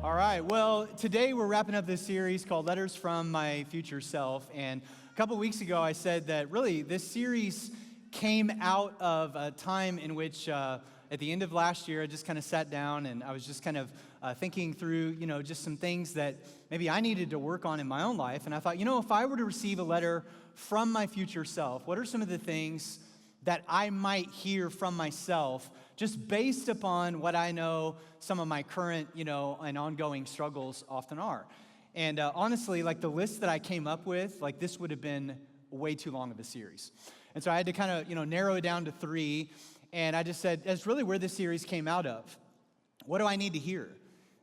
All right, well, today we're wrapping up this series called Letters from My Future Self. And a couple weeks ago, I said that really this series came out of a time in which at the end of last year, I just kind of sat down and I was just kind of thinking through, just some things that maybe I needed to work on in my own life. And I thought, if I were to receive a letter from my future self, what are some of the things that I might hear from myself just based upon what I know some of my current, and ongoing struggles often are. And honestly, like the list that I came up with, like this would have been way too long of a series. And so I had to kind of, narrow it down to 3. And I just said, that's really where this series came out of. What do I need to hear?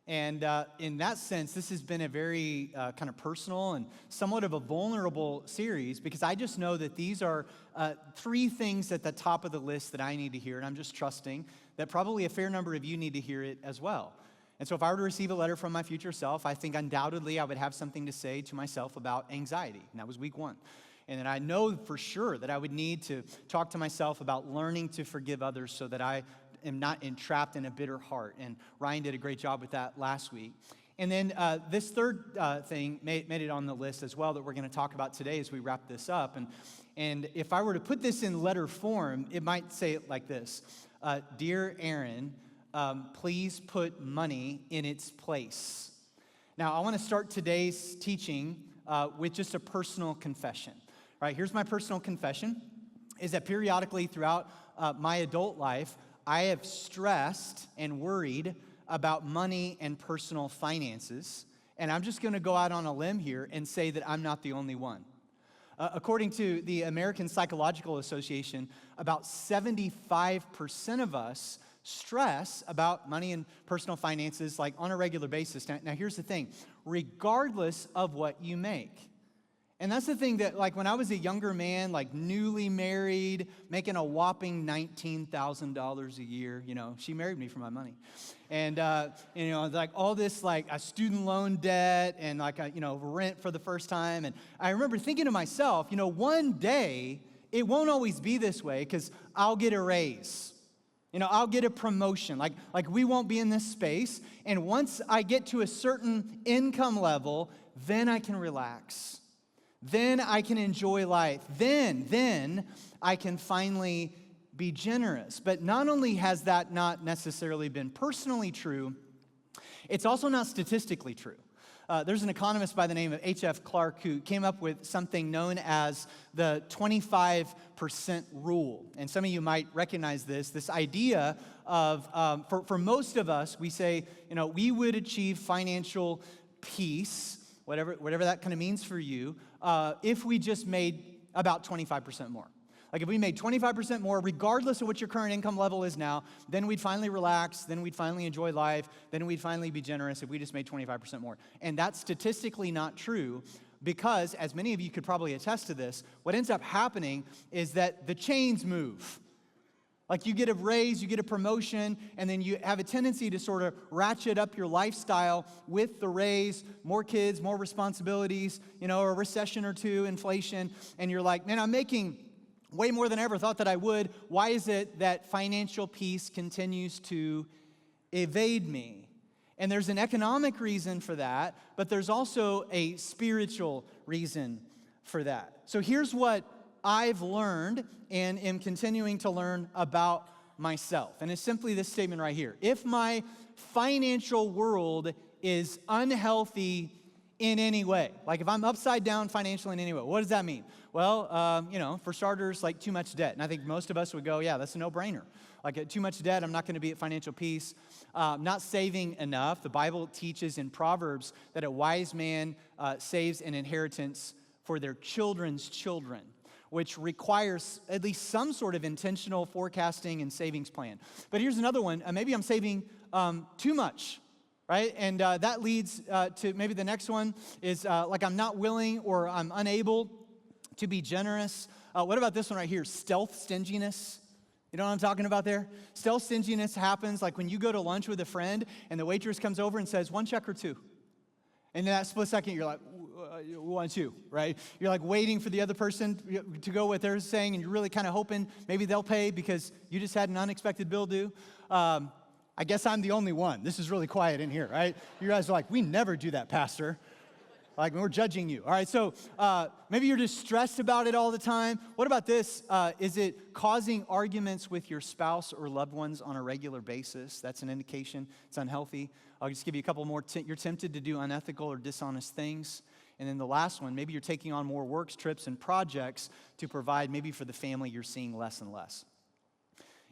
And in that sense, this has been a very kind of personal and somewhat of a vulnerable series because I just know that these are 3 things at the top of the list that I need to hear. And I'm just trusting that probably a fair number of you need to hear it as well. And so if I were to receive a letter from my future self, I think undoubtedly I would have something to say to myself about anxiety. And that was week 1. And then I know for sure that I would need to talk to myself about learning to forgive others so that I am not entrapped in a bitter heart. And Ryan did a great job with that last week. And then this third thing made it on the list as well that we're going to talk about today as we wrap this up. And if I were to put this in letter form, it might say it like this. Dear Aaron, please put money in its place. Now, I want to start today's teaching with just a personal confession. All right, here's my personal confession, is that periodically throughout my adult life, I have stressed and worried about money and personal finances, and I'm just going to go out on a limb here and say that I'm not the only one. According to the American Psychological Association, about 75% of us stress about money and personal finances like on a regular basis. Now here's the thing, regardless of what you make. And that's the thing that, like, when I was a younger man, like newly married, making a whopping $19,000 a year, she married me for my money. And, like all this, like a student loan debt and like, rent for the first time. And I remember thinking to myself, one day it won't always be this way because I'll get a raise. I'll get a promotion. Like we won't be in this space. And once I get to a certain income level, then I can relax. Then I can enjoy life. Then I can finally be generous. But not only has that not necessarily been personally true, it's also not statistically true. There's an economist by the name of H.F. Clark who came up with something known as the 25% rule. And some of you might recognize this idea of, for most of us, we say, we would achieve financial peace, whatever that kind of means for you, if we just made about 25% more. Like if we made 25% more, regardless of what your current income level is now, then we'd finally relax, then we'd finally enjoy life, then we'd finally be generous if we just made 25% more. And that's statistically not true because, as many of you could probably attest to this, what ends up happening is that the chains move. Like you get a raise, you get a promotion, and then you have a tendency to sort of ratchet up your lifestyle with the raise, more kids, more responsibilities, a recession or two, inflation, and you're like, man, I'm making way more than I ever thought that I would. Why is it that financial peace continues to evade me? And there's an economic reason for that, but there's also a spiritual reason for that. So here's what I've learned and am continuing to learn about myself. And it's simply this statement right here. If my financial world is unhealthy in any way, like if I'm upside down financially in any way, what does that mean? Well, for starters, like too much debt. And I think most of us would go, yeah, that's a no-brainer. Like too much debt, I'm not going to be at financial peace. Not saving enough. The Bible teaches in Proverbs that a wise man saves an inheritance for their children's children, which requires at least some sort of intentional forecasting and savings plan. But here's another one. Maybe I'm saving too much, right? And that leads to maybe the next one is like I'm not willing or I'm unable to be generous. What about this one right here? Stealth stinginess. You know what I'm talking about there? Stealth stinginess happens like when you go to lunch with a friend and the waitress comes over and says, 1 check or 2. And in that split second, you're like, 1, 2, right? You're like waiting for the other person to go what they're saying, and you're really kind of hoping maybe they'll pay because you just had an unexpected bill due. I guess I'm the only one. This is really quiet in here, right? You guys are like, we never do that, Pastor. Like, we're judging you. All right, so maybe you're just stressed about it all the time. What about this? Is it causing arguments with your spouse or loved ones on a regular basis? That's an indication it's unhealthy. I'll just give you a couple more. You're tempted to do unethical or dishonest things. And then the last one, maybe you're taking on more works, trips, and projects to provide maybe for the family you're seeing less and less.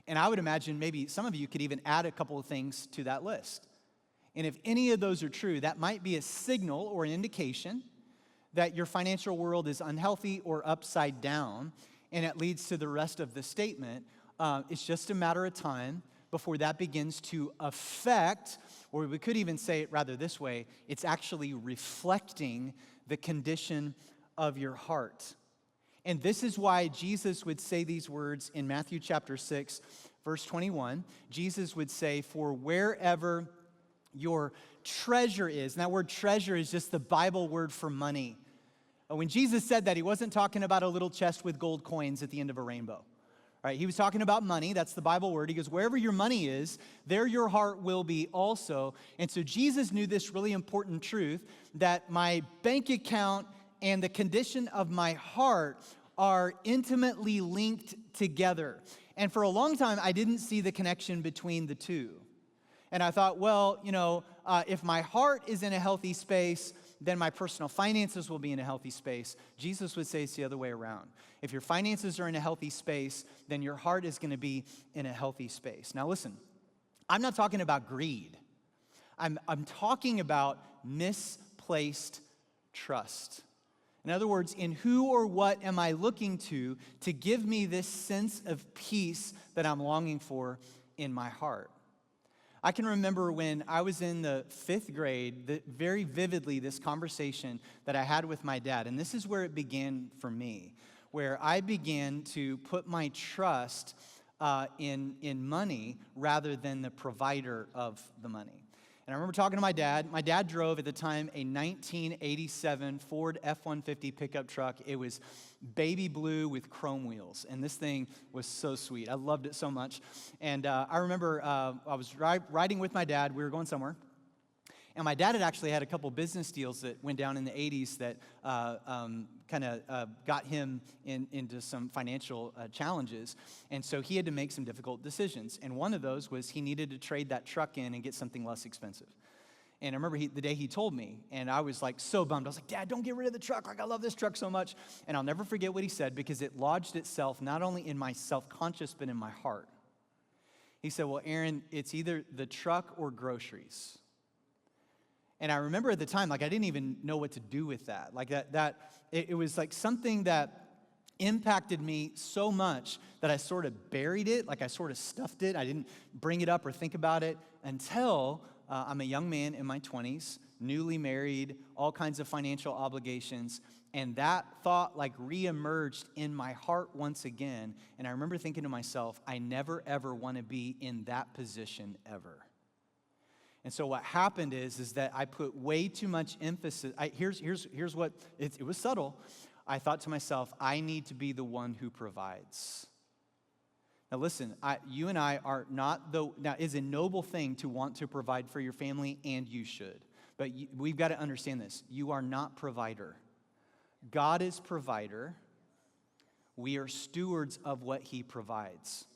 And I would imagine maybe some of you could even add a couple of things to that list. And if any of those are true, that might be a signal or an indication that your financial world is unhealthy or upside down, and it leads to the rest of the statement. It's just a matter of time before that begins to affect, or we could even say it rather this way, it's actually reflecting the condition of your heart. And this is why Jesus would say these words in Matthew chapter 6, verse 21. Jesus would say, "For wherever your treasure is," and that word treasure is just the Bible word for money. When Jesus said that, he wasn't talking about a little chest with gold coins at the end of a rainbow. Right? He was talking about money. That's the Bible word. He goes, wherever your money is, there your heart will be also. And so Jesus knew this really important truth, that my bank account and the condition of my heart are intimately linked together. And for a long time, I didn't see the connection between the two. And I thought, well, if my heart is in a healthy space, then my personal finances will be in a healthy space. Jesus would say it's the other way around. If your finances are in a healthy space, then your heart is going to be in a healthy space. Now listen, I'm not talking about greed. I'm talking about misplaced trust. In other words, in who or what am I looking to give me this sense of peace that I'm longing for in my heart? I can remember when I was in the 5th grade, very vividly, this conversation that I had with my dad. And this is where it began for me, where I began to put my trust in money rather than the provider of the money. And I remember talking to my dad. My dad drove at the time a 1987 Ford F-150 pickup truck. It was baby blue with chrome wheels, and this thing was so sweet. I loved it so much. And I remember I was riding with my dad. We were going somewhere. And my dad had actually had a couple business deals that went down in the 80s that got him into some financial challenges. And so he had to make some difficult decisions. And one of those was he needed to trade that truck in and get something less expensive. And I remember the day he told me, and I was like so bummed. I was like, Dad, don't get rid of the truck. Like, I love this truck so much. And I'll never forget what he said, because it lodged itself not only in my self-conscious, but in my heart. He said, well, Aaron, it's either the truck or groceries. And I remember at the time, like, I didn't even know what to do with that. Like, it was like something that impacted me so much that I sort of buried it, like I sort of stuffed it. I didn't bring it up or think about it until I'm a young man in my 20s, newly married, all kinds of financial obligations, and that thought like reemerged in my heart once again. And I remember thinking to myself, I never ever want to be in that position ever. And so what happened is that I put way too much emphasis. Here's what, it was subtle. I thought to myself, I need to be the one who provides. Now listen, you and I are not now it's a noble thing to want to provide for your family, and you should. But we've got to understand this. You are not provider. God is provider. We are stewards of what he provides.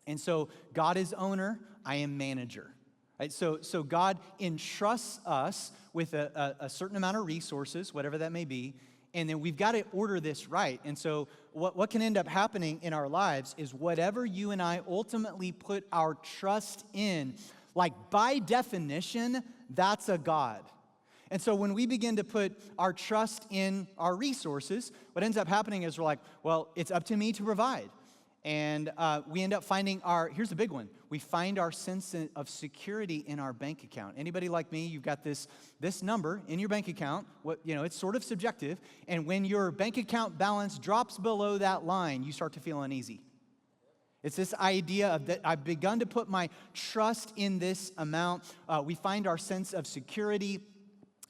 And so God is owner, I am manager. Right? So God entrusts us with a certain amount of resources, whatever that may be, and then we've got to order this right. And so what can end up happening in our lives is whatever you and I ultimately put our trust in, like by definition, that's a God. And so when we begin to put our trust in our resources, what ends up happening is we're like, well, it's up to me to provide. And we end up finding here's the big one, we find our sense of security in our bank account. Anybody like me, you've got this number in your bank account, it's sort of subjective, and when your bank account balance drops below that line, you start to feel uneasy. It's this idea of that I've begun to put my trust in this amount. We find our sense of security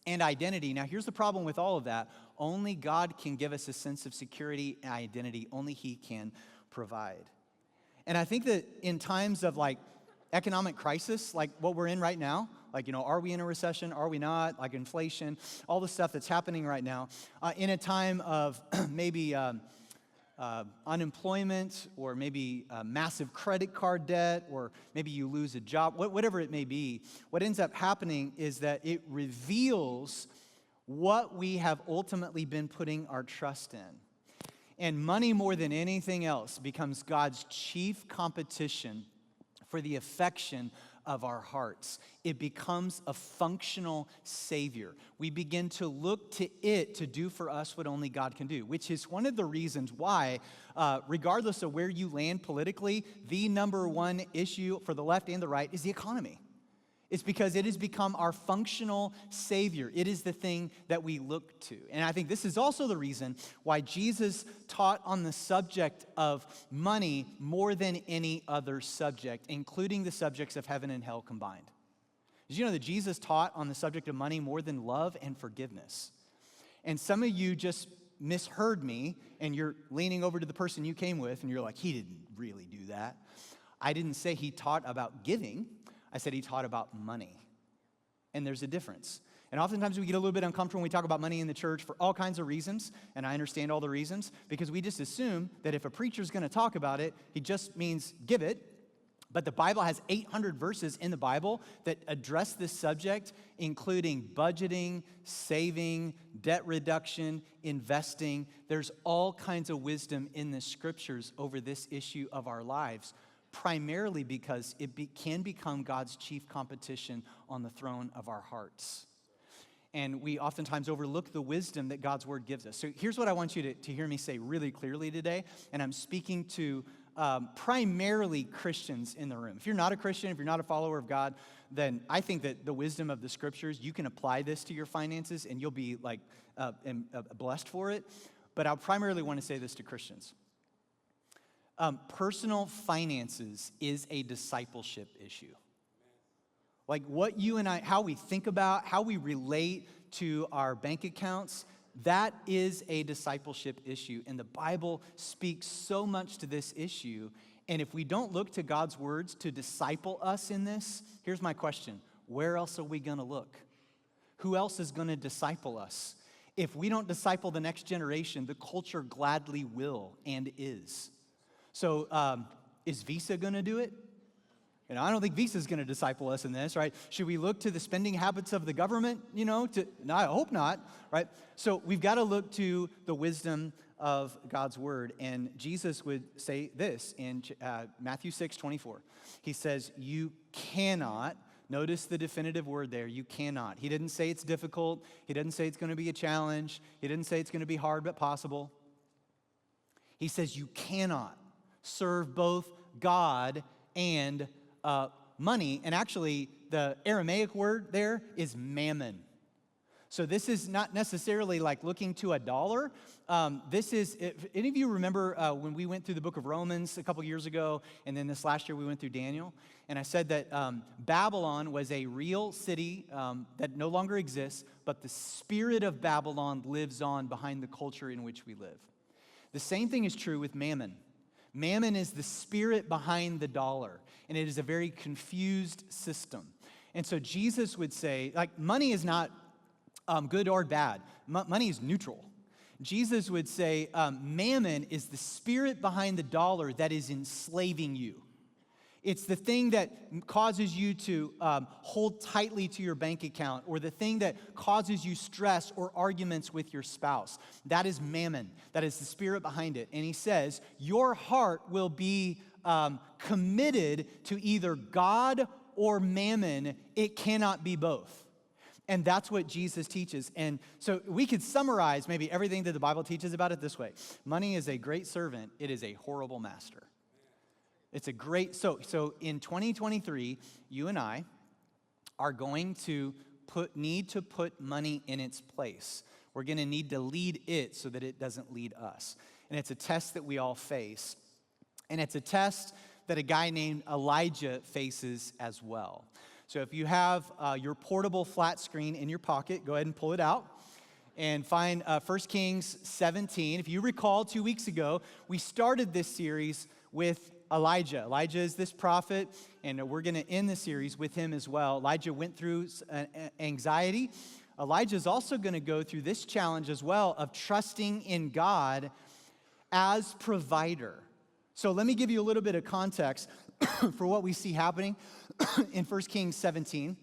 and identity. Now, here's the problem with all of that. Only God can give us a sense of security and identity. Only he can provide. And I think that in times of like economic crisis like what we're in right now, like, are we in a recession? Are we not? Like inflation, all the stuff that's happening right now, in a time of maybe unemployment, or maybe massive credit card debt, or maybe you lose a job, whatever it may be, what ends up happening is that it reveals what we have ultimately been putting our trust in. And money, more than anything else, becomes God's chief competition for the affection of our hearts. It becomes a functional savior. We begin to look to it to do for us what only God can do, which is one of the reasons why, regardless of where you land politically, the number one issue for the left and the right is the economy. It's because it has become our functional savior. It is the thing that we look to. And I think this is also the reason why Jesus taught on the subject of money more than any other subject, including the subjects of heaven and hell combined. Did you know that Jesus taught on the subject of money more than love and forgiveness? And some of you just misheard me, and you're leaning over to the person you came with, and you're like, he didn't really do that. I didn't say he taught about giving. I said he taught about money. And there's a difference. And oftentimes we get a little bit uncomfortable when we talk about money in the church for all kinds of reasons, and I understand all the reasons, because we just assume that if a preacher's going to talk about it, he just means give it. But the Bible has 800 verses in the Bible that address this subject, including budgeting, saving, debt reduction, investing. There's all kinds of wisdom in the scriptures over this issue of our lives, primarily because it can become God's chief competition on the throne of our hearts. And we oftentimes overlook the wisdom that God's word gives us. So here's what I want you to hear me say really clearly today, and I'm speaking to primarily Christians in the room. If you're not a Christian, if you're not a follower of God, then I think that the wisdom of the scriptures, you can apply this to your finances and you'll be like blessed for it. But I primarily want to say this to Christians. Personal finances is a discipleship issue. Like what you and I, how we think about, how we relate to our bank accounts, that is a discipleship issue. And the Bible speaks so much to this issue. And if we don't look to God's words to disciple us in this, here's my question. Where else are we going to look? Who else is going to disciple us? If we don't disciple the next generation, the culture gladly will and is. So is Visa going to do it? I don't think Visa is going to disciple us in this, right? Should we look to the spending habits of the government, No, I hope not, right? So we've got to look to the wisdom of God's word. And Jesus would say this in Matthew 6:24. He says, you cannot, notice the definitive word there, you cannot. He didn't say it's difficult. He didn't say it's going to be a challenge. He didn't say it's going to be hard but possible. He says you cannot serve both God and money. And actually, the Aramaic word there is mammon. So this is not necessarily like looking to a dollar. This is, if any of you remember when we went through the book of Romans a couple years ago, and then this last year we went through Daniel, and I said that Babylon was a real city that no longer exists, but the spirit of Babylon lives on behind the culture in which we live. The same thing is true with mammon. Mammon is the spirit behind the dollar, and it is a very confused system. And so Jesus would say, like, money is not good or bad. Money is neutral. Jesus would say, mammon is the spirit behind the dollar that is enslaving you. It's the thing that causes you to hold tightly to your bank account, or the thing that causes you stress or arguments with your spouse. That is mammon. That is the spirit behind it. And he says, your heart will be committed to either God or mammon. It cannot be both. And that's what Jesus teaches. And so we could summarize maybe everything that the Bible teaches about it this way. Money is a great servant. It is a horrible master. It's a great, so in 2023, you and I are going to need to put money in its place. We're going to need to lead it so that it doesn't lead us. And it's a test that we all face. And it's a test that a guy named Elijah faces as well. So if you have your portable flat screen in your pocket, go ahead and pull it out and find 1 Kings 17. If you recall, 2 weeks ago, we started this series with Elijah. Elijah is this prophet, and we're going to end the series with him as well. Elijah went through anxiety. Elijah is also going to go through this challenge as well of trusting in God as provider. So let me give you a little bit of context for what we see happening in 1 Kings 17.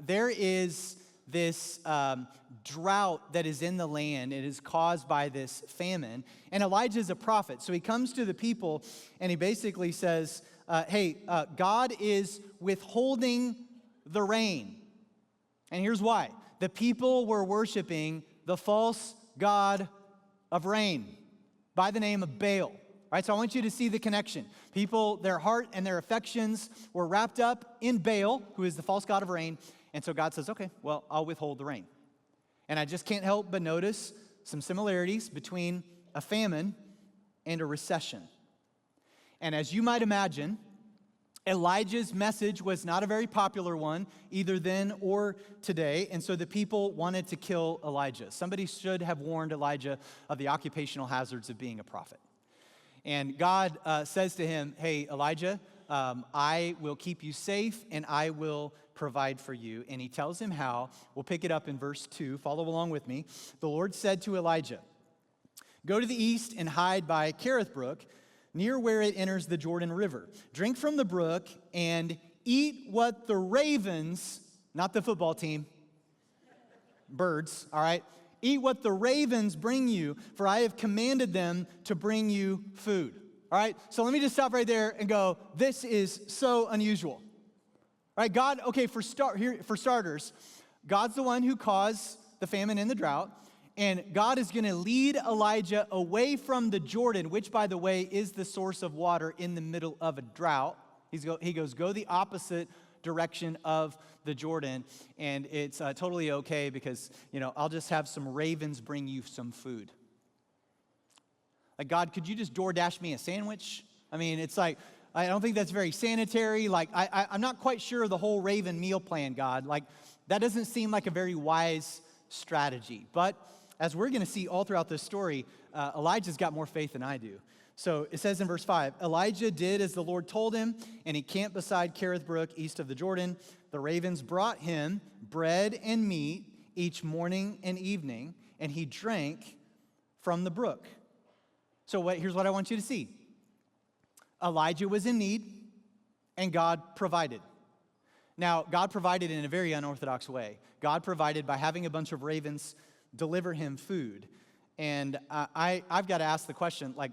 There is this drought that is in the land. It is caused by this famine. And Elijah is a prophet. So he comes to the people and he basically says, God is withholding the rain. And here's why. The people were worshiping the false god of rain by the name of Baal. All right, so I want you to see the connection. People, their heart and their affections were wrapped up in Baal, who is the false god of rain. And so God says, okay, well, I'll withhold the rain. And I just can't help but notice some similarities between a famine and a recession. And as you might imagine, Elijah's message was not a very popular one, either then or today, and so the people wanted to kill Elijah. Somebody should have warned Elijah of the occupational hazards of being a prophet. And God says to him, hey, Elijah, I will keep you safe, and I will provide for you. And he tells him how. We'll pick it up in verse 2. Follow along with me. The Lord said to Elijah, go to the east and hide by Cherith Brook, near where it enters the Jordan River. Drink from the brook and eat what the ravens, not the football team, birds, all right? Eat what the ravens bring you, for I have commanded them to bring you food. All right? So let me just stop right there and go, this is so unusual. All right, God, okay, for starters, God's the one who caused the famine and the drought. And God is going to lead Elijah away from the Jordan, which, by the way, is the source of water in the middle of a drought. He goes, go the opposite direction of the Jordan. And it's totally okay because, I'll just have some ravens bring you some food. Like, God, could you just DoorDash me a sandwich? I mean, it's like, I don't think that's very sanitary. Like, I'm not quite sure of the whole raven meal plan, God. Like, that doesn't seem like a very wise strategy. But as we're going to see all throughout this story, Elijah's got more faith than I do. So it says in verse 5, Elijah did as the Lord told him, and he camped beside Cherith Brook, east of the Jordan. The ravens brought him bread and meat each morning and evening, and he drank from the brook. So here's what I want you to see. Elijah was in need, and God provided. Now, God provided in a very unorthodox way. God provided by having a bunch of ravens deliver him food. And I've got to ask the question, like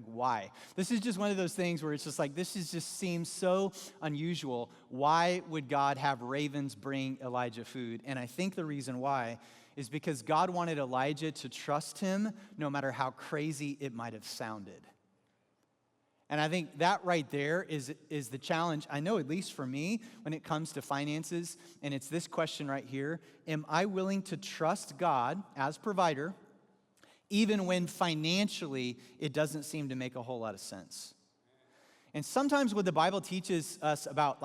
why? This is just one of those things where it's just like, just seems so unusual. Why would God have ravens bring Elijah food? And I think the reason why is because God wanted Elijah to trust him no matter how crazy it might have sounded. And I think that right there is the challenge, I know at least for me, when it comes to finances, and it's this question right here. Am I willing to trust God as provider, even when financially it doesn't seem to make a whole lot of sense? And sometimes what the Bible teaches us about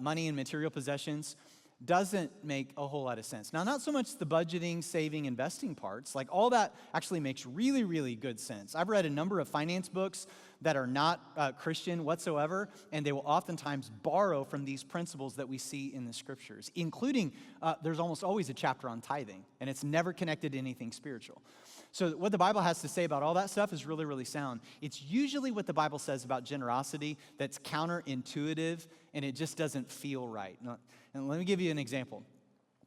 money and material possessions doesn't make a whole lot of sense. Now, not so much the budgeting, saving, investing parts. Like, all that actually makes really, really good sense. I've read a number of finance books that are not Christian whatsoever, and they will oftentimes borrow from these principles that we see in the scriptures, including there's almost always a chapter on tithing, and it's never connected to anything spiritual. So what the Bible has to say about all that stuff is really, really sound. It's usually what the Bible says about generosity that's counterintuitive, and it just doesn't feel right. And let me give you an example.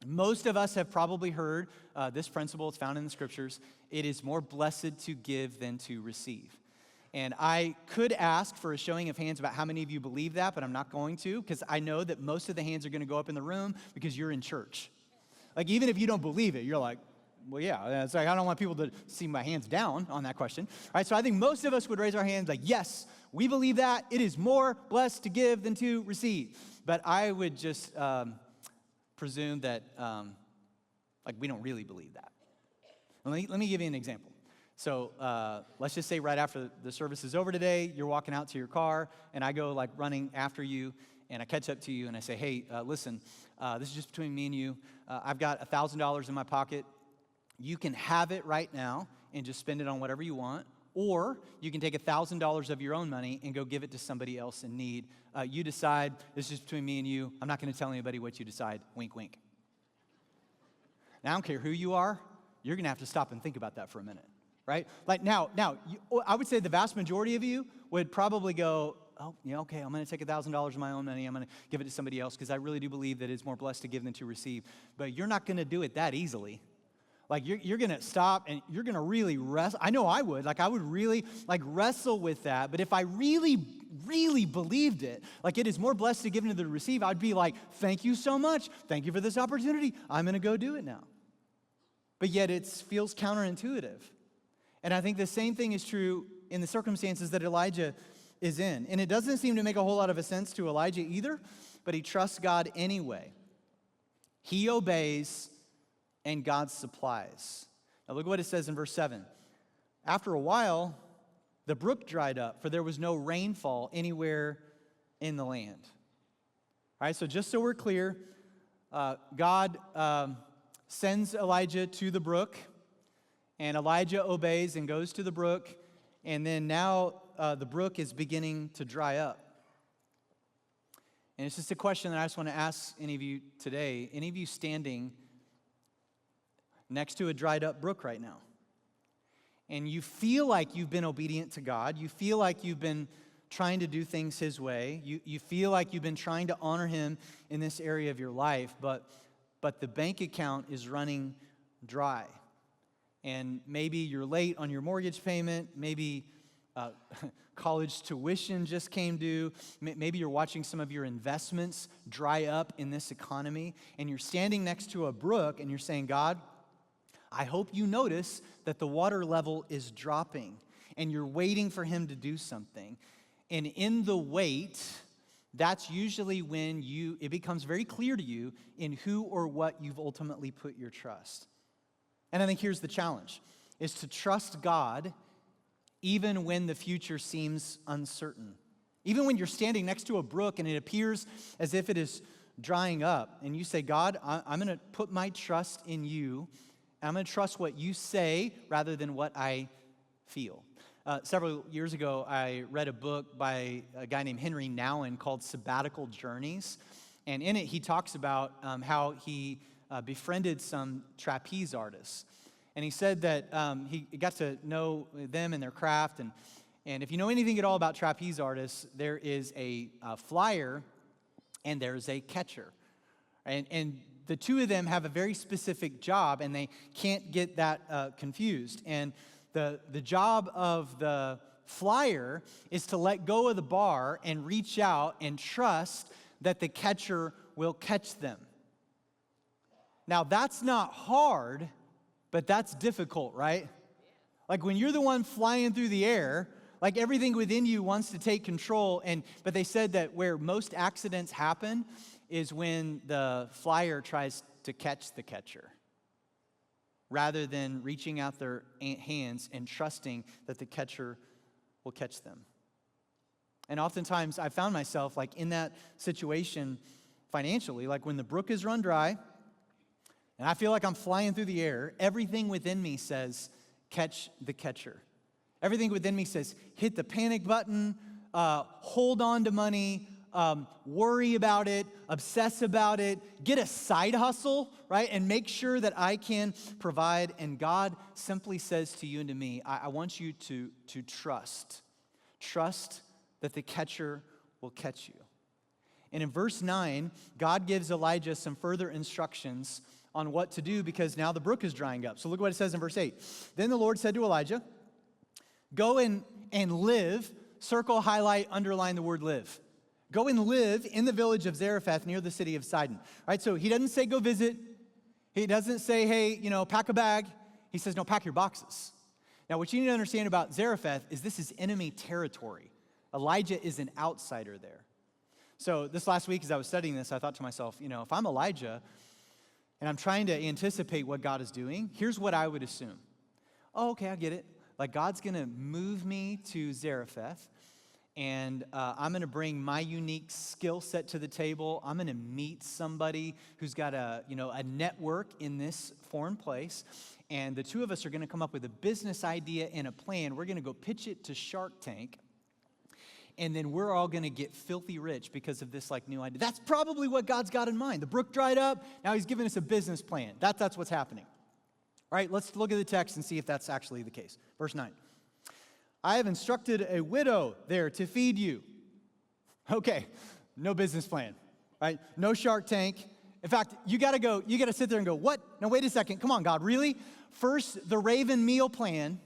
Most of us have probably heard this principle. It's found in the scriptures. It is more blessed to give than to receive. And I could ask for a showing of hands about how many of you believe that, but I'm not going to, because I know that most of the hands are going to go up in the room because you're in church. Like, even if you don't believe it, you're like, well, yeah. It's like, I don't want people to see my hands down on that question. All right, so I think most of us would raise our hands like, yes, we believe that. It is more blessed to give than to receive. But I would just presume that, we don't really believe that. Let me give you an example. So let's just say right after the service is over today, you're walking out to your car, and I go running after you, and I catch up to you, and I say, hey, listen, this is just between me and you. I've got $1,000 in my pocket. You can have it right now and just spend it on whatever you want, or you can take $1,000 of your own money and go give it to somebody else in need. You decide. This is between me and you. I'm not going to tell anybody what you decide. Wink, wink. Now, I don't care who you are. You're going to have to stop and think about that for a minute, right? Like now, I would say the vast majority of you would probably go, oh, yeah, okay, I'm going to take $1,000 of my own money. I'm going to give it to somebody else because I really do believe that it's more blessed to give than to receive. But you're not going to do it that easily. Like, you're going to stop and you're going to really wrestle. I know I would. Like, I would really, wrestle with that. But if I really, really believed it, like it is more blessed to give than to receive, I'd be like, thank you so much. Thank you for this opportunity. I'm going to go do it now. But yet it feels counterintuitive. And I think the same thing is true in the circumstances that Elijah is in. And it doesn't seem to make a whole lot of a sense to Elijah either, but he trusts God anyway. He obeys, and God supplies. Now look what it says in verse 7. After a while, the brook dried up, for there was no rainfall anywhere in the land. All right, so just so we're clear, God sends Elijah to the brook, and Elijah obeys and goes to the brook, and then now the brook is beginning to dry up. And it's just a question that I just want to ask any of you today. Any of you standing next to a dried up brook right now? And you feel like you've been obedient to God. You feel like you've been trying to do things His way. You feel like you've been trying to honor Him in this area of your life, but the bank account is running dry. And maybe you're late on your mortgage payment. Maybe college tuition just came due. Maybe you're watching some of your investments dry up in this economy. And you're standing next to a brook and you're saying, God, I hope you notice that the water level is dropping. And you're waiting for Him to do something. And in the wait, that's usually when it becomes very clear to you in who or what you've ultimately put your trust. And I think here's the challenge, is to trust God even when the future seems uncertain. Even when you're standing next to a brook and it appears as if it is drying up, and you say, God, I'm going to put my trust in you, and I'm going to trust what you say rather than what I feel. Several years ago, I read a book by a guy named Henry Nouwen called Sabbatical Journeys. And in it, he talks about how he befriended some trapeze artists. And he said that he got to know them and their craft. And if you know anything at all about trapeze artists, there is a flyer and there's a catcher. And the two of them have a very specific job, and they can't get that confused. And the job of the flyer is to let go of the bar and reach out and trust that the catcher will catch them. Now, that's not hard, but that's difficult, right? Like when you're the one flying through the air, like everything within you wants to take control. But they said that where most accidents happen is when the flyer tries to catch the catcher, rather than reaching out their hands and trusting that the catcher will catch them. And oftentimes I found myself like in that situation financially, like when the brook is run dry and I feel like I'm flying through the air, everything within me says, catch the catcher. Everything within me says, hit the panic button, hold on to money, worry about it, obsess about it, get a side hustle, right? And make sure that I can provide. And God simply says to you and to me, I want you to trust. Trust that the catcher will catch you. And in verse 9, God gives Elijah some further instructions on what to do because now the brook is drying up. So look what it says in verse 8. Then the Lord said to Elijah, go and live, circle, highlight, underline the word live. Go and live in the village of Zarephath near the city of Sidon. Right? So he doesn't say go visit. He doesn't say, hey, pack a bag. He says, no, pack your boxes. Now, what you need to understand about Zarephath is this is enemy territory. Elijah is an outsider there. So this last week as I was studying this, I thought to myself, if I'm Elijah and I'm trying to anticipate what God is doing, here's what I would assume. Oh, okay, I get it. Like God's going to move me to Zarephath. And I'm going to bring my unique skill set to the table. I'm going to meet somebody who's got a network in this foreign place. and the two of us are going to come up with a business idea and a plan. We're going to go pitch it to Shark Tank, and then we're all going to get filthy rich because of this new idea. That's probably what God's got in mind. The brook dried up. Now he's giving us a business plan. That's what's happening. All right, let's look at the text and see if that's actually the case. Verse 9. I have instructed a widow there to feed you. Okay, no business plan, right? No Shark Tank. In fact, you got to sit there and go, what? No, wait a second. Come on, God, really? First, the raven meal plan,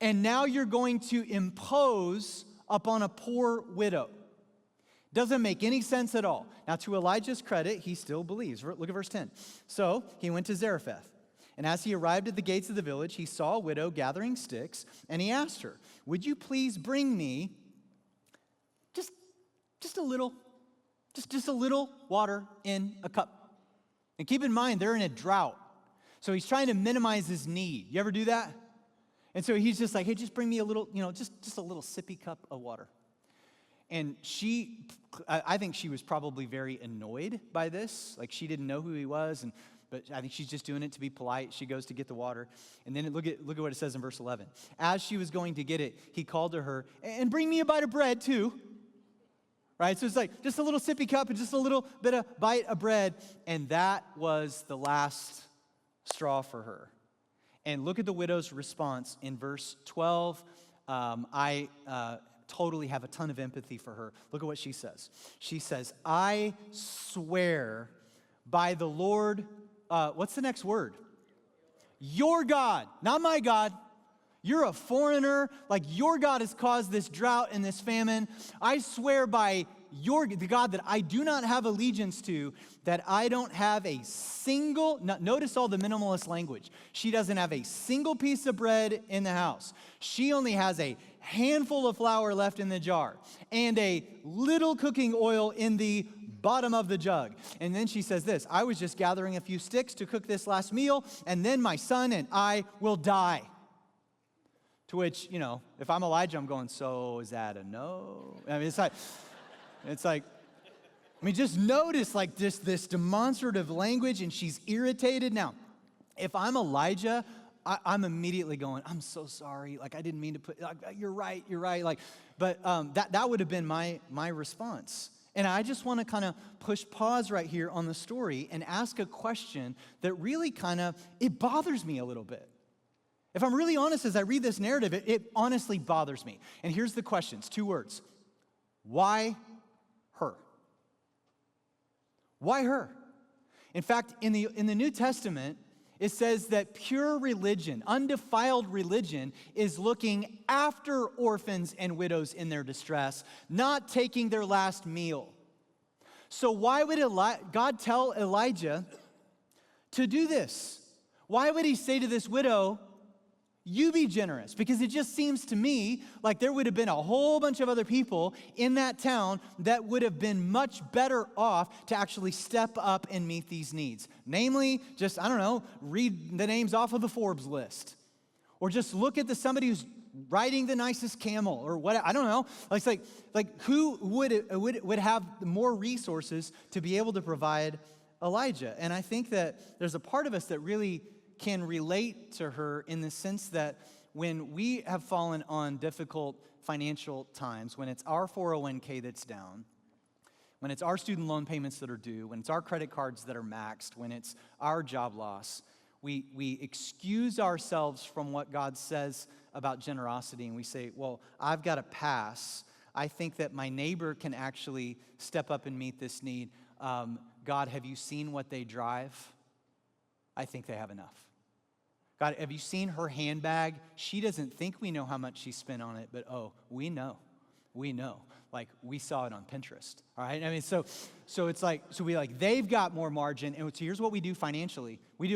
and now you're going to impose upon a poor widow. Doesn't make any sense at all. Now, to Elijah's credit, he still believes. Look at verse 10. So he went to Zarephath. And as he arrived at the gates of the village, he saw a widow gathering sticks, and he asked her, would you please bring me just a little water in a cup? And keep in mind, they're in a drought. So he's trying to minimize his need. You ever do that? And so he's just like, hey, just bring me a little, just a little sippy cup of water. And I think she was probably very annoyed by this. Like, she didn't know who he was, but I think she's just doing it to be polite. She goes to get the water. And then look at what it says in verse 11. As she was going to get it, he called to her, and bring me a bite of bread too. Right? So it's like just a little sippy cup and just a little bit of bite of bread. And that was the last straw for her. And look at the widow's response in verse 12. I totally have a ton of empathy for her. Look at what she says. She says, I swear by the Lord, what's the next word? Your God, not my God. You're a foreigner. Like, your God has caused this drought and this famine. I swear by the God that I do not have allegiance to, that I don't have a single, notice all the minimalist language. She doesn't have a single piece of bread in the house. She only has a handful of flour left in the jar and a little cooking oil in the bottom of the jug. And then she says this, I was just gathering a few sticks to cook this last meal, and then my son and I will die. To which, if I'm Elijah, I'm going, so is that a no? I mean, just notice this demonstrative language, and she's irritated. Now, if I'm Elijah, I'm immediately going, I'm so sorry. I didn't mean to put, you're right. But that would have been my response. And I just want to kind of push pause right here on the story and ask a question that really it bothers me a little bit. If I'm really honest, as I read this narrative, it honestly bothers me. And here's the questions, 2 words. Why her? Why her? In fact, in the New Testament, it says that pure religion, undefiled religion, is looking after orphans and widows in their distress, not taking their last meal. So why would God tell Elijah to do this? Why would he say to this widow, you be generous? Because it just seems to me like there would have been a whole bunch of other people in that town that would have been much better off to actually step up and meet these needs. Namely, just, read the names off of the Forbes list. Or just look at somebody who's riding the nicest camel or what, I don't know. It's like who would have more resources to be able to provide Elijah? And I think that there's a part of us that really can relate to her in the sense that when we have fallen on difficult financial times, when it's our 401k that's down, when it's our student loan payments that are due, when it's our credit cards that are maxed, when it's our job loss, we excuse ourselves from what God says about generosity, and we say, well, I've got to pass. I think that my neighbor can actually step up and meet this need. God, have you seen what they drive? I think they have enough. God, have you seen her handbag? She doesn't think we know how much she spent on it, but we know. We know. We saw it on Pinterest. All right? So they've got more margin. And so here's what we do financially. We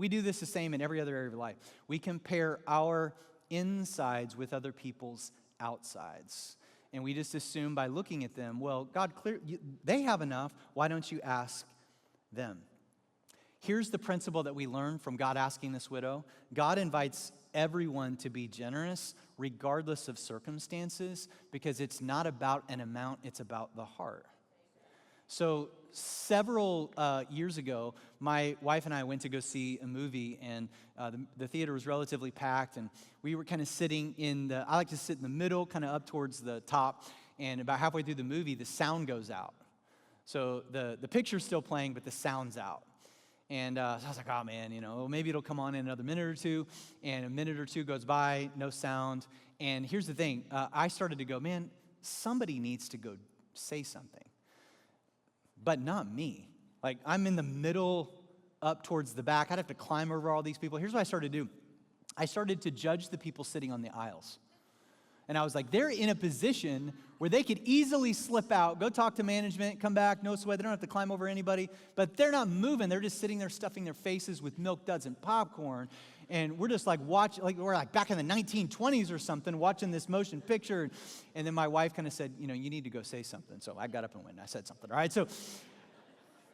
do this the same in every other area of life. We compare our insides with other people's outsides. And we just assume by looking at them, well, God, they have enough. Why don't you ask them? Here's the principle that we learn from God asking this widow. God invites everyone to be generous regardless of circumstances because it's not about an amount, it's about the heart. So several years ago, my wife and I went to go see a movie, and the theater was relatively packed, and we were kind of sitting I like to sit in the middle, kind of up towards the top, and about halfway through the movie, the sound goes out. So the picture's still playing, but the sound's out. And so I was like, oh man, maybe it'll come on in another minute or two. And a minute or two goes by, no sound. And here's the thing, I started to go, man, somebody needs to go say something. But not me. Like, I'm in the middle, up towards the back. I'd have to climb over all these people. Here's what I started to do. I started to judge the people sitting on the aisles. And I was like, they're in a position where they could easily slip out, go talk to management, come back, no sweat. They don't have to climb over anybody. But they're not moving. They're just sitting there stuffing their faces with Milk Duds and popcorn. And we're just like we're like back in the 1920s or something, watching this motion picture. And then my wife kind of said, you need to go say something. So I got up and went and I said something. All right,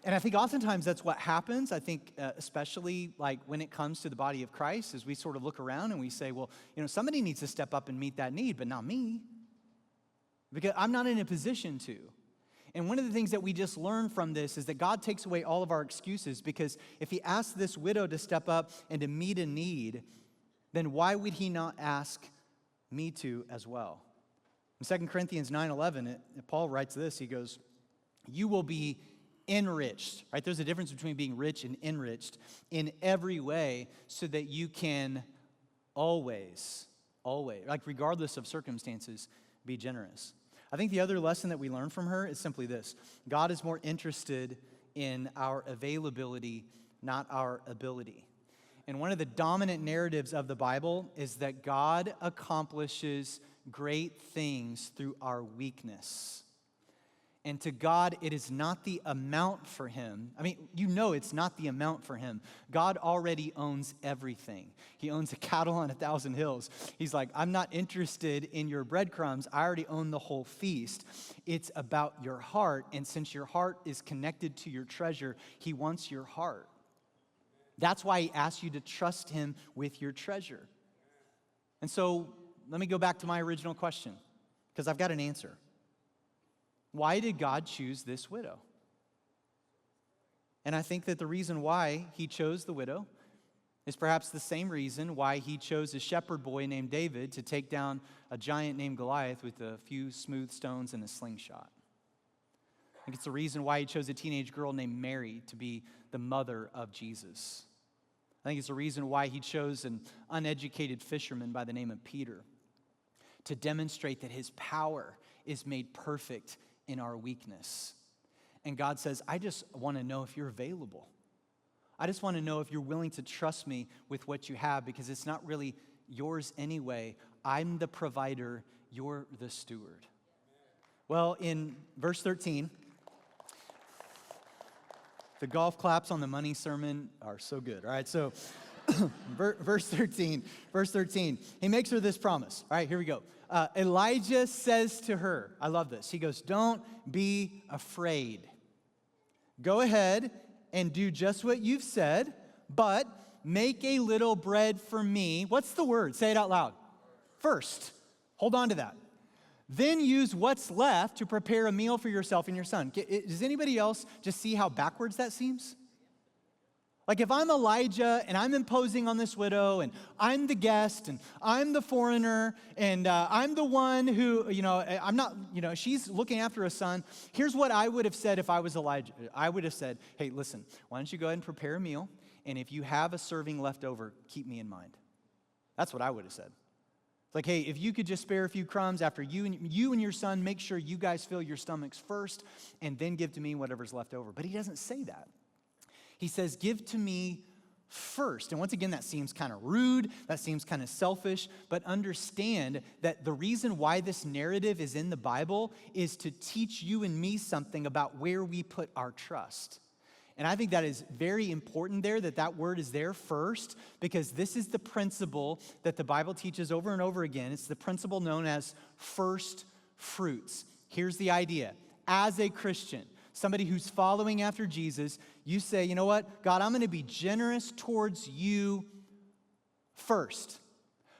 and I think oftentimes that's what happens. I think especially like when it comes to the body of Christ, is we sort of look around and we say, well, somebody needs to step up and meet that need, but not me. Because I'm not in a position to. And one of the things that we just learned from this is that God takes away all of our excuses, because if he asked this widow to step up and to meet a need, then why would he not ask me to as well? In 2 Corinthians 9:11, Paul writes this. He goes, you will be enriched, right? There's a difference between being rich and enriched in every way, so that you can always, like regardless of circumstances, be generous. I think the other lesson that we learn from her is simply this: God is more interested in our availability, not our ability. And one of the dominant narratives of the Bible is that God accomplishes great things through our weakness. And to God, it is not the amount for him. I mean, it's not the amount for him. God already owns everything. He owns the cattle on 1,000 hills. He's like, I'm not interested in your breadcrumbs. I already own the whole feast. It's about your heart. And since your heart is connected to your treasure, he wants your heart. That's why he asks you to trust him with your treasure. And so let me go back to my original question, because I've got an answer. Why did God choose this widow? And I think that the reason why he chose the widow is perhaps the same reason why he chose a shepherd boy named David to take down a giant named Goliath with a few smooth stones and a slingshot. I think it's the reason why he chose a teenage girl named Mary to be the mother of Jesus. I think it's the reason why he chose an uneducated fisherman by the name of Peter to demonstrate that his power is made perfect in our weakness. And God says, I just want to know if you're available. I just want to know if you're willing to trust me with what you have, because it's not really yours anyway. I'm the provider, you're the steward. Well, in verse 13, the golf claps on the money sermon are so good. All right, so verse 13, he makes her this promise. All right, here we go. Elijah says to her, I love this. He goes, don't be afraid. Go ahead and do just what you've said, but make a little bread for me. What's the word? Say it out loud. First. Hold on to that. Then use what's left to prepare a meal for yourself and your son. Does anybody else just see how backwards that seems? Like if I'm Elijah and I'm imposing on this widow and I'm the guest and I'm the foreigner and I'm the one who, I'm not, she's looking after a son. Here's what I would have said if I was Elijah. I would have said, hey, listen, why don't you go ahead and prepare a meal? And if you have a serving left over, keep me in mind. That's what I would have said. It's like, hey, if you could just spare a few crumbs after you and your son, make sure you guys fill your stomachs first and then give to me whatever's left over. But he doesn't say that. He says, give to me first. And once again, that seems kind of rude. That seems kind of selfish. But understand that the reason why this narrative is in the Bible is to teach you and me something about where we put our trust. And I think that is very important there, that word is there first, because this is the principle that the Bible teaches over and over again. It's the principle known as first fruits. Here's the idea. As a Christian, somebody who's following after Jesus, you say, you know what, God, I'm going to be generous towards you first.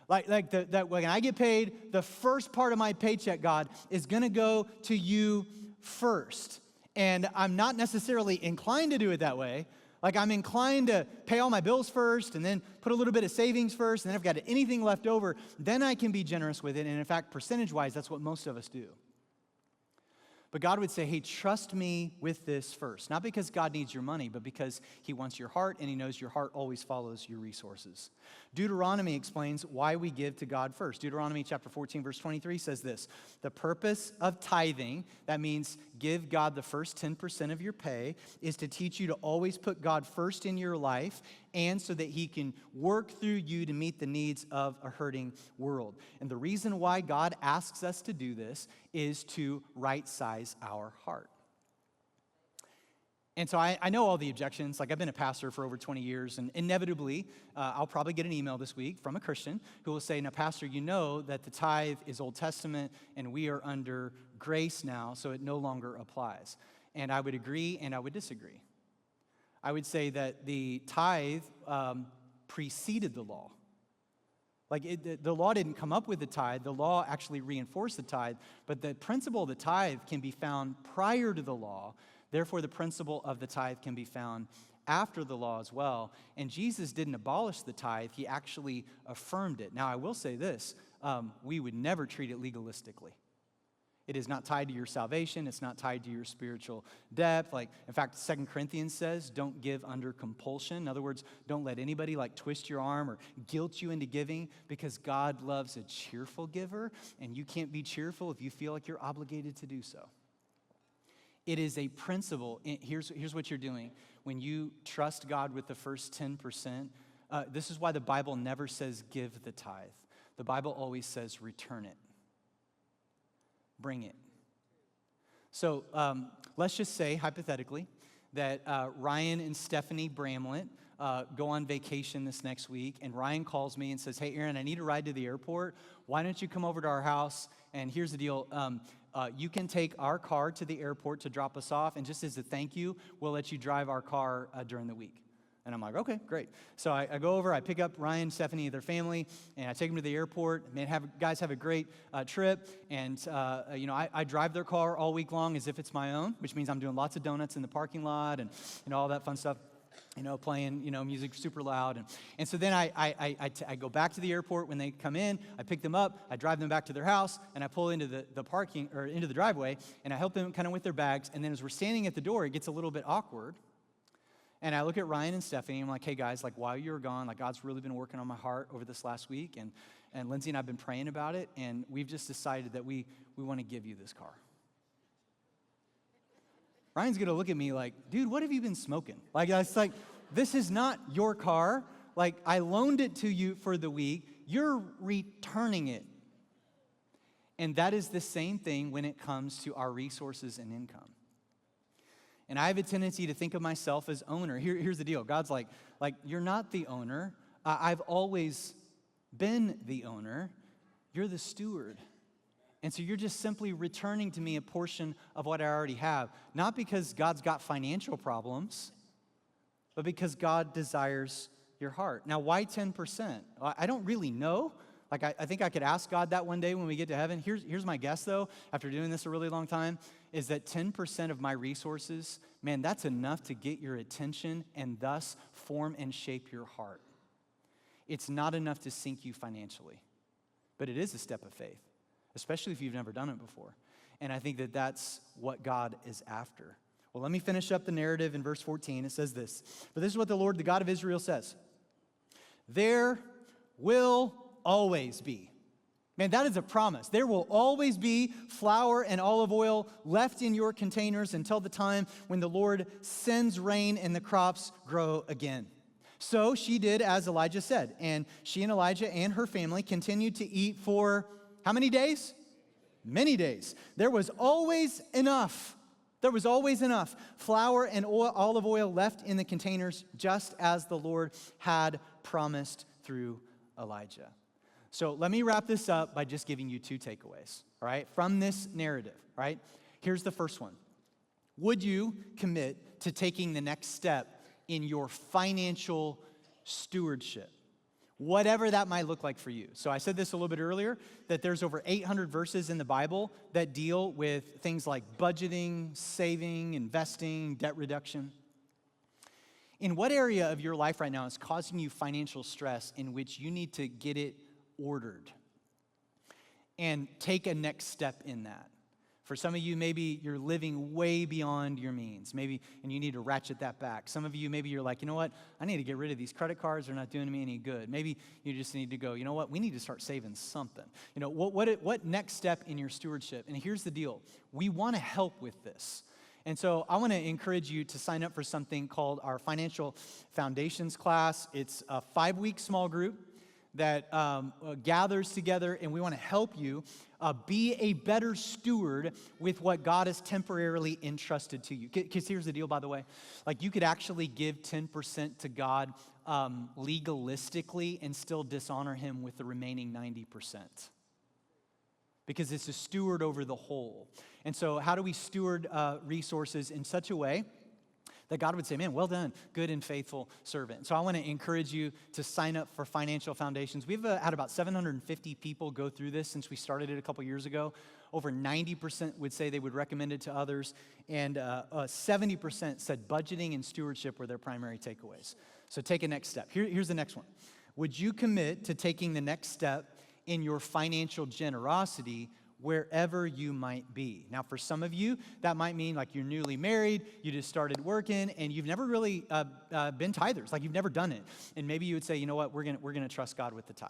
Like when I get paid, the first part of my paycheck, God, is going to go to you first. And I'm not necessarily inclined to do it that way. Like, I'm inclined to pay all my bills first and then put a little bit of savings first, and then if I've got anything left over, then I can be generous with it. And in fact, percentage-wise, that's what most of us do. But God would say, hey, trust me with this first. Not because God needs your money, but because he wants your heart, and he knows your heart always follows your resources. Deuteronomy explains why we give to God first. Deuteronomy chapter 14, verse 23 says this: the purpose of tithing, that means give God the first 10% of your pay, is to teach you to always put God first in your life, and so that he can work through you to meet the needs of a hurting world. And the reason why God asks us to do this is to right-size our heart. And so I know all the objections. Like, I've been a pastor for over 20 years, and inevitably, I'll probably get an email this week from a Christian who will say, now, Pastor, you know that the tithe is Old Testament, and we are under grace now, so it no longer applies. And I would agree, and I would disagree. I would say that the tithe preceded the law. Like, the law didn't come up with the tithe. The law actually reinforced the tithe, but the principle of the tithe can be found prior to the law. Therefore, the principle of the tithe can be found after the law as well. And Jesus didn't abolish the tithe. He actually affirmed it. Now, I will say this. We would never treat it legalistically. It is not tied to your salvation. It's not tied to your spiritual depth. Like, in fact, 2 Corinthians says, don't give under compulsion. In other words, don't let anybody twist your arm or guilt you into giving, because God loves a cheerful giver, and you can't be cheerful if you feel like you're obligated to do so. It is a principle. Here's what you're doing. When you trust God with the first 10%, this is why the Bible never says give the tithe. The Bible always says return it. Bring it. So let's just say, hypothetically, that Ryan and Stephanie Bramlett go on vacation this next week, and Ryan calls me and says, hey, Aaron, I need a ride to the airport. Why don't you come over to our house? And here's the deal. You can take our car to the airport to drop us off, and just as a thank you, we'll let you drive our car during the week. And I'm like, okay, great. So I go over, I pick up Ryan, Stephanie, their family, and I take them to the airport. Man, guys have a great trip. And, I drive their car all week long as if it's my own, which means I'm doing lots of donuts in the parking lot and all that fun stuff, playing, music super loud. And so then I go back to the airport when they come in. I pick them up, I drive them back to their house, and I pull into the parking, or into the driveway, and I help them kind of with their bags. And then as we're standing at the door, it gets a little bit awkward. And I look at Ryan and Stephanie, and I'm like, hey guys, while you were gone, God's really been working on my heart over this last week, and Lindsay and I have been praying about it, and we've just decided that we want to give you this car. Ryan's gonna look at me like, dude, what have you been smoking? This is not your car. I loaned it to you for the week. You're returning it. And that is the same thing when it comes to our resources and income. And I have a tendency to think of myself as owner. Here's the deal. God's like, you're not the owner. I've always been the owner. You're the steward. And so you're just simply returning to me a portion of what I already have. Not because God's got financial problems, but because God desires your heart. Now, why 10%? I don't really know. I think I could ask God that one day when we get to heaven. Here's my guess, though, after doing this a really long time, is that 10% of my resources, man, that's enough to get your attention and thus form and shape your heart. It's not enough to sink you financially, but it is a step of faith, especially if you've never done it before. And I think that that's what God is after. Well, let me finish up the narrative in verse 14. It says this: but this is what the Lord, the God of Israel, says. There will always be. Man, that is a promise. There will always be flour and olive oil left in your containers until the time when the Lord sends rain and the crops grow again. So she did as Elijah said, and she and Elijah and her family continued to eat for how many days? Many days. There was always enough. There was always enough flour and olive oil left in the containers, just as the Lord had promised through Elijah. So let me wrap this up by just giving you two takeaways, all right, from this narrative, right? Here's the first one. Would you commit to taking the next step in your financial stewardship? whatever that might look like for you. So I said this a little bit earlier, that there's over 800 verses in the Bible that deal with things like budgeting, saving, investing, debt reduction. In what area of your life right now is causing you financial stress in which you need to get it ordered and take a next step in that? For some of you, maybe you're living way beyond your means, maybe, and you need to ratchet that back. Some of you, maybe you're like, you know what, I need to get rid of these credit cards. They're not doing me any good. Maybe you just need to go, you know what, we need to start saving something. You know, what next step in your stewardship? And here's the deal. We want to help with this. And so I want to encourage you to sign up for something called our Financial Foundations class. It's a 5-week small group that gathers together, and we want to help you be a better steward with what God has temporarily entrusted to you. Because here's the deal, by the way. Like, you could actually give 10% to God legalistically and still dishonor him with the remaining 90%. Because it's a steward over the whole. And so how do we steward resources in such a way that God would say, man, well done, good and faithful servant. So I want to encourage you to sign up for Financial Foundations. We've had about 750 people go through this since we started it a couple years ago. Over 90% would say they would recommend it to others, and 70% said budgeting and stewardship were their primary takeaways. So take a next step. Here's the next one. Would you commit to taking the next step in your financial generosity wherever you might be? Now, for some of you, that might mean like you're newly married, you just started working, and you've never really been tithers, like you've never done it. And maybe you would say, you know what, we're gonna trust God with the tithe.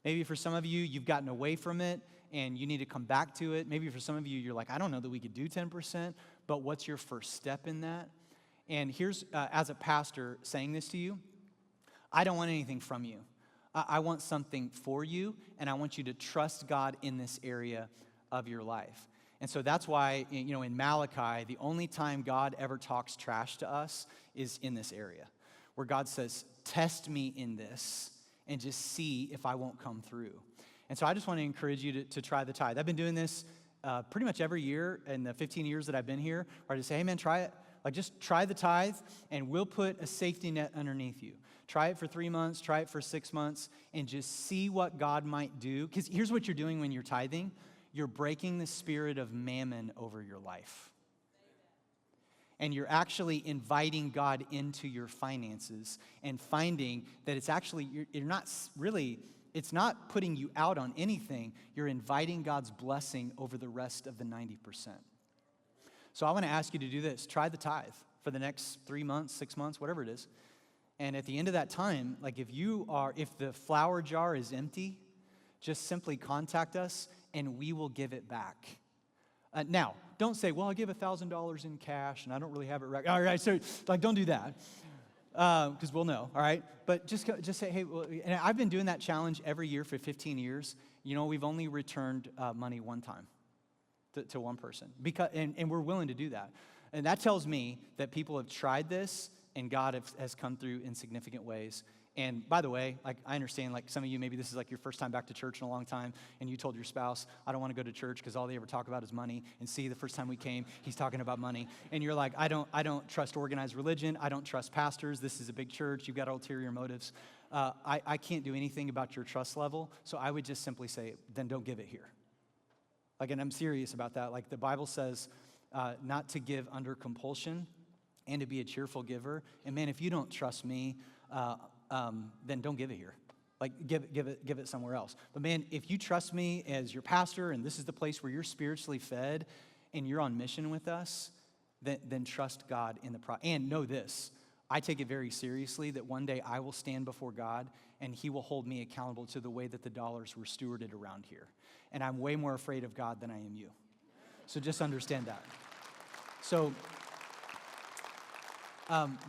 Maybe for some of you, you've gotten away from it, and you need to come back to it. Maybe for some of you, you're like, I don't know that we could do 10%, but what's your first step in that? And here's, as a pastor saying this to you, I don't want anything from you. I want something for you, and I want you to trust God in this area of your life. And so that's why, you know, in Malachi, the only time God ever talks trash to us is in this area, where God says, test me in this and just see if I won't come through. And so I just want to encourage you to try the tithe. I've been doing this pretty much every year in the 15 years that I've been here, where I just say, hey man, try it. Like, just try the tithe, and we'll put a safety net underneath you. Try it for 3 months, try it for 6 months, and just see what God might do. Because here's what you're doing when you're tithing. You're breaking the spirit of mammon over your life. And you're actually inviting God into your finances and finding that it's actually, you're not really, it's not putting you out on anything. You're inviting God's blessing over the rest of the 90%. So I want to ask you to do this. Try the tithe for the next 3 months, 6 months, whatever it is. And at the end of that time, like if the flour jar is empty, just simply contact us and we will give it back. Now, don't say, well, I'll give $1,000 in cash and I don't really have it right. All right, so like don't do that because we'll know, all right? But just say, hey, well, and I've been doing that challenge every year for 15 years. You know, we've only returned money one time. To one person, and we're willing to do that. And that tells me that people have tried this, and God has come through in significant ways. And by the way, like I understand, like some of you, maybe this is like your first time back to church in a long time, and you told your spouse, I don't want to go to church because all they ever talk about is money. And see, the first time we came, he's talking about money. And you're like, I don't trust organized religion. I don't trust pastors. This is a big church. You've got ulterior motives. I can't do anything about your trust level. So I would just simply say, then don't give it here. Like, and I'm serious about that. Like the Bible says not to give under compulsion and to be a cheerful giver. And man, if you don't trust me, then don't give it here. Like give it somewhere else. But man, if you trust me as your pastor and this is the place where you're spiritually fed and you're on mission with us, then trust God in the and know this. I take it very seriously that one day I will stand before God and he will hold me accountable to the way that the dollars were stewarded around here. And I'm way more afraid of God than I am you. So just understand that. So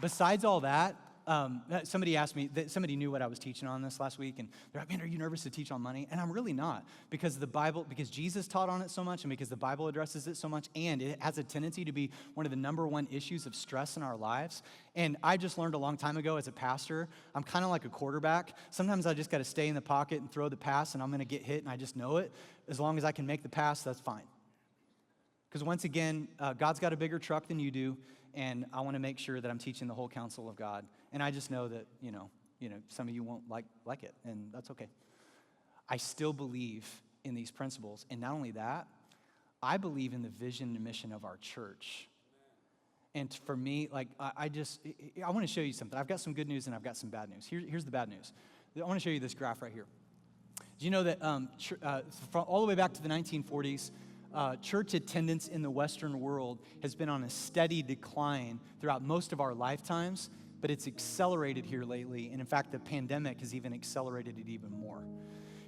besides all that, somebody asked me, somebody knew what I was teaching on this last week, and they're like, man, are you nervous to teach on money? And I'm really not, because because Jesus taught on it so much, and because the Bible addresses it so much, and it has a tendency to be one of the number one issues of stress in our lives. And I just learned a long time ago as a pastor, I'm kind of like a quarterback. Sometimes I just got to stay in the pocket and throw the pass, and I'm going to get hit, and I just know it. As long as I can make the pass, that's fine. Because once again, God's got a bigger truck than you do, and I want to make sure that I'm teaching the whole counsel of God. And I just know that, some of you won't like it, and that's okay. I still believe in these principles. And not only that, I believe in the vision and mission of our church. And for me, I want to show you something. I've got some good news and I've got some bad news. Here's the bad news. I want to show you this graph right here. Do you know that all the way back to the 1940s, church attendance in the Western world has been on a steady decline throughout most of our lifetimes, but it's accelerated here lately. And in fact, the pandemic has even accelerated it even more.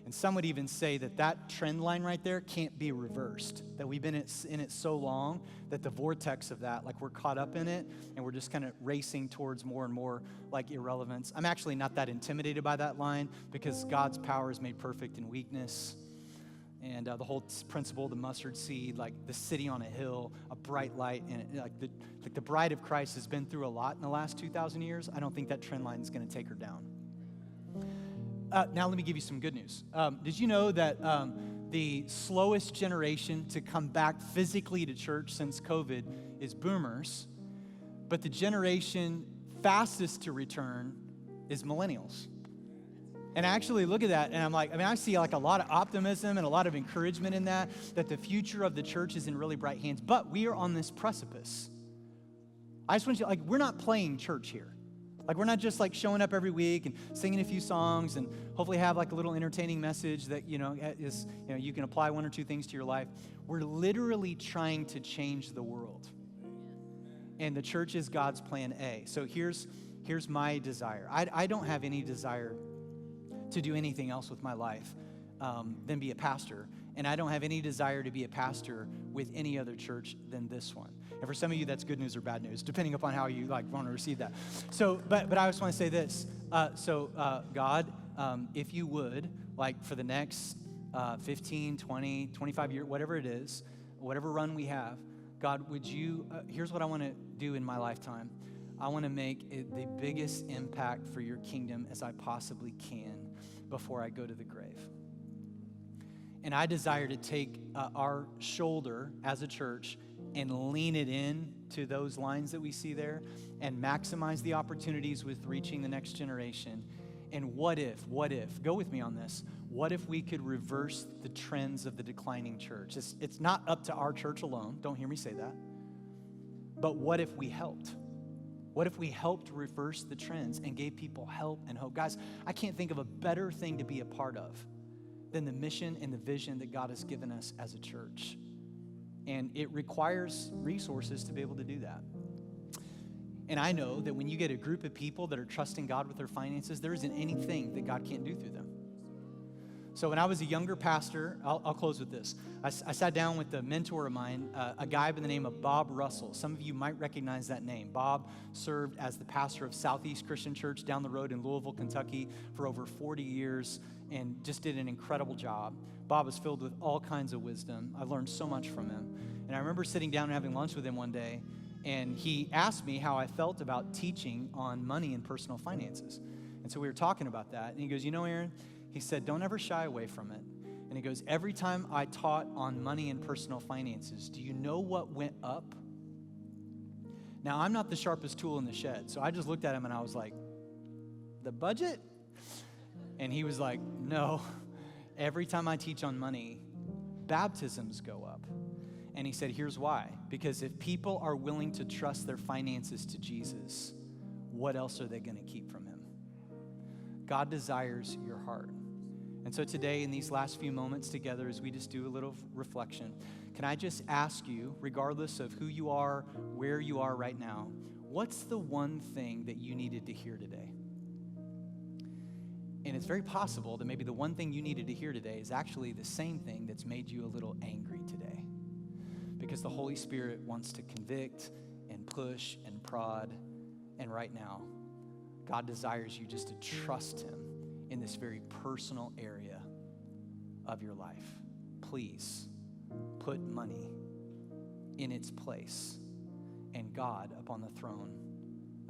And some would even say that trend line right there can't be reversed, that we've been in it so long that the vortex of that, we're caught up in it, and we're just kind of racing towards more and more irrelevance. I'm actually not that intimidated by that line because God's power is made perfect in weakness. And the whole principle, the mustard seed, the city on a hill, a bright light, and the bride of Christ has been through a lot in the last 2,000 years. I don't think that trend line is going to take her down. Now let me give you some good news. Did you know that the slowest generation to come back physically to church since COVID is boomers, but the generation fastest to return is millennials? And I actually look at that and I see a lot of optimism and a lot of encouragement in that the future of the church is in really bright hands, but we are on this precipice. I just want you we're not playing church here. We're not just showing up every week and singing a few songs and hopefully have a little entertaining message that, is, you can apply one or two things to your life. We're literally trying to change the world. And the church is God's plan A. So here's my desire. I don't have any desire to do anything else with my life than be a pastor. And I don't have any desire to be a pastor with any other church than this one. And for some of you, that's good news or bad news, depending upon how you want to receive that. So, but I just want to say this. God, if you would, for the next 15, 20, 25 years, whatever it is, whatever run we have, God, would you, here's what I want to do in my lifetime. I want to make the biggest impact for your kingdom as I possibly can before I go to the grave. And I desire to take our shoulder as a church and lean it in to those lines that we see there and maximize the opportunities with reaching the next generation. And what if, go with me on this, what if we could reverse the trends of the declining church? It's not up to our church alone, don't hear me say that, but what if we helped? What if we helped reverse the trends and gave people help and hope? Guys, I can't think of a better thing to be a part of than the mission and the vision that God has given us as a church. And it requires resources to be able to do that. And I know that when you get a group of people that are trusting God with their finances, there isn't anything that God can't do through them. So when I was a younger pastor, I'll close with this. I sat down with a mentor of mine, a guy by the name of Bob Russell. Some of you might recognize that name. Bob served as the pastor of Southeast Christian Church down the road in Louisville, Kentucky for over 40 years and just did an incredible job. Bob was filled with all kinds of wisdom. I learned so much from him. And I remember sitting down and having lunch with him one day, and he asked me how I felt about teaching on money and personal finances. And so we were talking about that, and he goes, Aaron, he said, don't ever shy away from it. And he goes, every time I taught on money and personal finances, do you know what went up? Now, I'm not the sharpest tool in the shed, so I just looked at him and I was like, the budget? And he was like, no, every time I teach on money, baptisms go up. And he said, here's why. Because if people are willing to trust their finances to Jesus, what else are they going to keep from him? God desires your heart. And so today, in these last few moments together, as we just do a little reflection, can I just ask you, regardless of who you are, where you are right now, what's the one thing that you needed to hear today? And it's very possible that maybe the one thing you needed to hear today is actually the same thing that's made you a little angry today. Because the Holy Spirit wants to convict and push and prod. And right now, God desires you just to trust him in this very personal area of your life. Please put money in its place and God upon the throne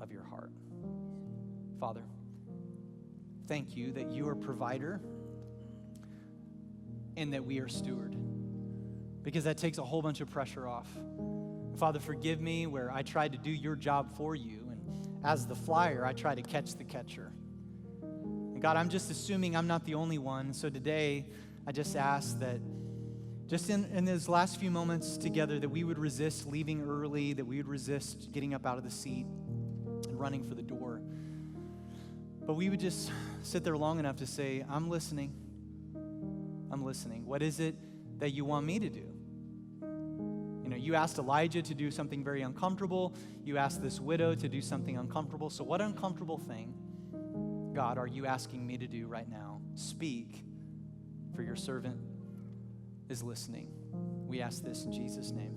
of your heart. Father, thank you that you are provider and that we are steward, because that takes a whole bunch of pressure off. Father, forgive me where I tried to do your job for you, and as the flyer, I try to catch the catcher. God, I'm just assuming I'm not the only one. So today, I just ask that just in those last few moments together, that we would resist leaving early, that we would resist getting up out of the seat and running for the door. But we would just sit there long enough to say, I'm listening. I'm listening. What is it that you want me to do? You know, you asked Elijah to do something very uncomfortable. You asked this widow to do something uncomfortable. So what uncomfortable thing, God, are you asking me to do right now? Speak, for your servant is listening. We ask this in Jesus' name.